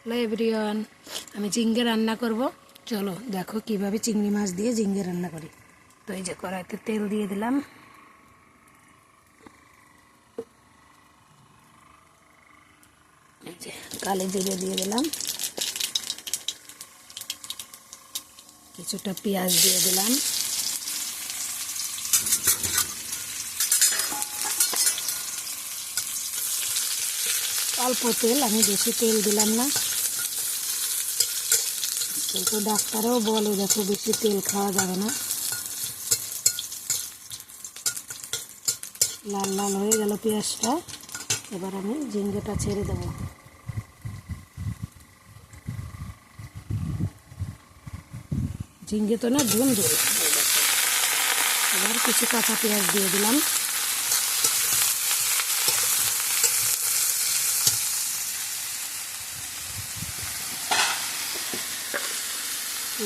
Hello everyone, আমি ঝিঙ্গে রান্না করব। চলো দেখো কিভাবে চিংড়ি মাছ দিয়ে ঝিঙ্গে রান্না করি। তো এই যে কড়াইতে তেল দিয়ে দিলাম, এই যে কালো জিরে দিয়ে দিলাম, কিছুটা পেঁয়াজ দিয়ে দিলাম, অল্প তেল, আমি বেশি তেল দিলাম না। কিন্তু ডাক্তারও বলে দেখো বেশি তেল খাওয়া যাবে না। লাল লাল হয়ে গেল পেঁয়াজটা, এবার আমি ঝিঙ্গেটা ছেড়ে দেব। ঝিঙ্গে তো না ধুন ধুন। এবার কিছু কাঁচা পেঁয়াজ দিয়ে দিলাম,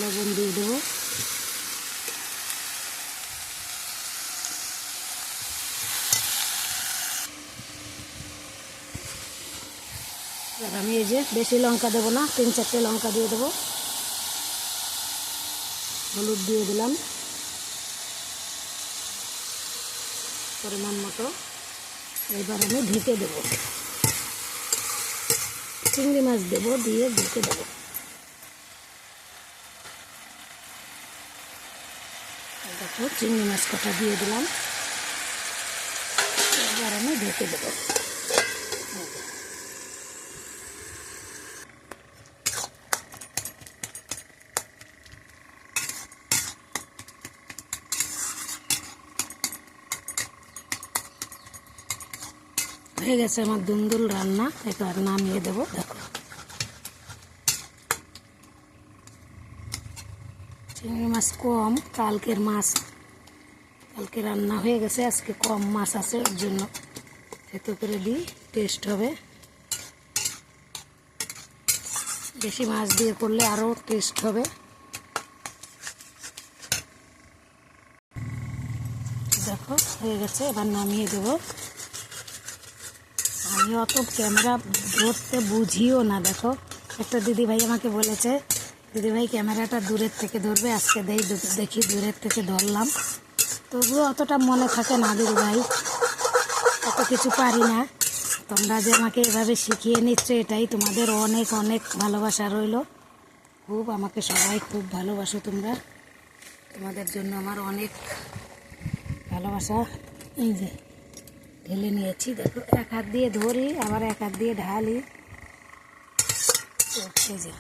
লবণ দিয়ে দেবো, এবার আমি এই যে বেশি লঙ্কা দেবো না, 3-4টে লঙ্কা দিয়ে দেবো, হলুদ দিয়ে দিলাম পরিমাণ মতো। এবার আমি ঢেকে দেবো, চিংড়ি মাছ দেবো, দিয়ে ঢেকে দেবো। দেখো চিংড়ি মাছ কটা দিয়ে দিলাম, এবার আমি ঢেকে দেবো। হয়ে গেছে আমার দুন্দুল রান্না, এবার নামিয়ে দেবো। দেখো চিংড়ি মাছ কম, কালকের মাছ কালকে রান্না হয়ে গেছে, আজকে কম মাছ আছে, ওর জন্য এতে করে দিই, টেস্ট হবে। বেশি মাছ দিয়ে করলে আরও টেস্ট হবে। দেখো হয়ে গেছে, এবার নামিয়ে দেবো। আমি অত ক্যামেরা ধরতে বুঝিও না। দেখো একটা দিদিভাই আমাকে বলেছে, দিদিভাই ক্যামেরাটা দূরের থেকে ধরবে, আজকে দেখি দূরের থেকে ধরলাম, তবুও অতটা মনে থাকে না দিদিভাই, অত কিছু পারি না। তোমরা যে আমাকে এভাবে শিখিয়ে নিচ্ছ, এটাই তোমাদের অনেক অনেক ভালোবাসা রইল। খুব আমাকে সবাই খুব ভালোবাসো তোমরা, তোমাদের জন্য আমার অনেক ভালোবাসা। এই যে ঢেলে নিয়েছি, দেখো এক হাত দিয়ে ধরি, আবার এক হাত দিয়ে ঢালি। এই যে